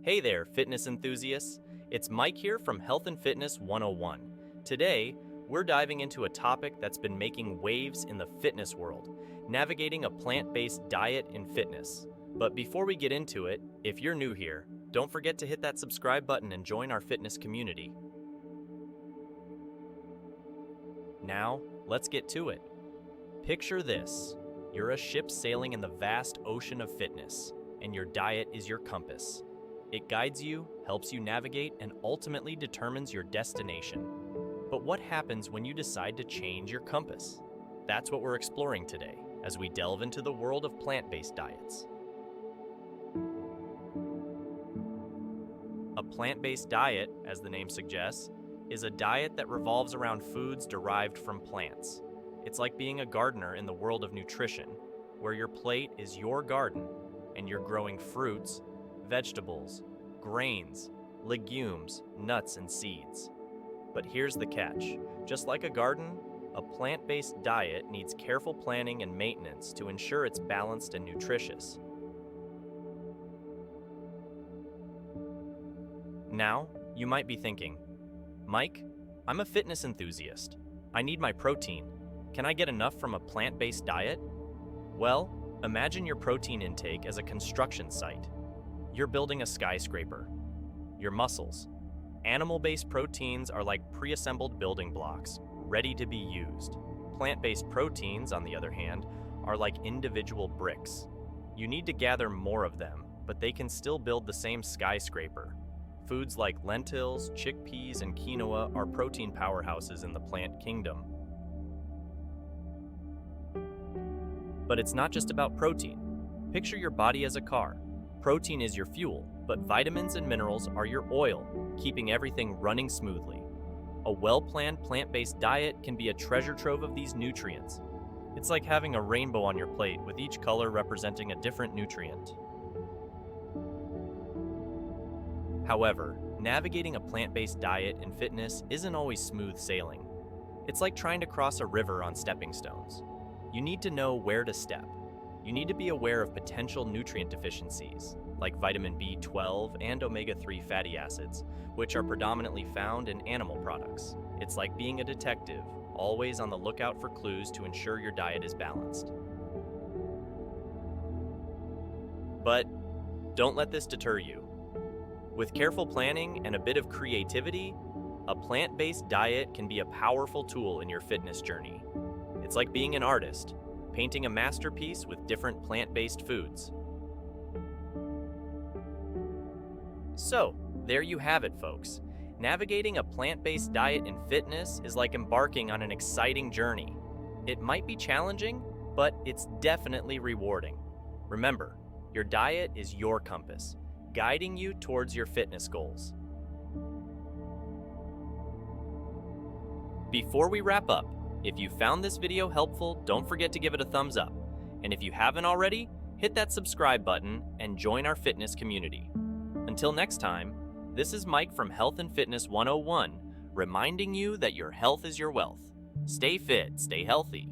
Hey there, fitness enthusiasts. It's Mike here from Health and Fitness 101. Today, we're diving into a topic that's been making waves in the fitness world, navigating a plant-based diet in fitness. But before we get into it, if you're new here, don't forget to hit that subscribe button and join our fitness community. Now, let's get to it. Picture this. You're a ship sailing in the vast ocean of fitness, and your diet is your compass. It guides you, helps you navigate, and ultimately determines your destination. But what happens when you decide to change your compass? That's what we're exploring today as we delve into the world of plant-based diets. A plant-based diet, as the name suggests, is a diet that revolves around foods derived from plants. It's like being a gardener in the world of nutrition, where your plate is your garden and you're growing fruits, vegetables, grains, legumes, nuts, and seeds. But here's the catch. Just like a garden, a plant-based diet needs careful planning and maintenance to ensure it's balanced and nutritious. Now, you might be thinking, Mike, I'm a fitness enthusiast. I need my protein. Can I get enough from a plant-based diet? Well, imagine your protein intake as a construction site. You're building a skyscraper. Your muscles. Animal-based proteins are like pre-assembled building blocks, ready to be used. Plant-based proteins, on the other hand, are like individual bricks. You need to gather more of them, but they can still build the same skyscraper. Foods like lentils, chickpeas, and quinoa are protein powerhouses in the plant kingdom. But it's not just about protein. Picture your body as a car. Protein is your fuel, but vitamins and minerals are your oil, keeping everything running smoothly. A well-planned plant-based diet can be a treasure trove of these nutrients. It's like having a rainbow on your plate, with each color representing a different nutrient. However, navigating a plant-based diet in fitness isn't always smooth sailing. It's like trying to cross a river on stepping stones. You need to know where to step. You need to be aware of potential nutrient deficiencies, like vitamin B12 and omega-3 fatty acids, which are predominantly found in animal products. It's like being a detective, always on the lookout for clues to ensure your diet is balanced. But don't let this deter you. With careful planning and a bit of creativity, a plant-based diet can be a powerful tool in your fitness journey. It's like being an artist, painting a masterpiece with different plant-based foods. So, there you have it, folks. Navigating a plant-based diet in fitness is like embarking on an exciting journey. It might be challenging, but it's definitely rewarding. Remember, your diet is your compass, guiding you towards your fitness goals. Before we wrap up, if you found this video helpful, don't forget to give it a thumbs up. And if you haven't already, hit that subscribe button and join our fitness community. Until next time, this is Mike from Health and Fitness 101, reminding you that your health is your wealth. Stay fit, stay healthy.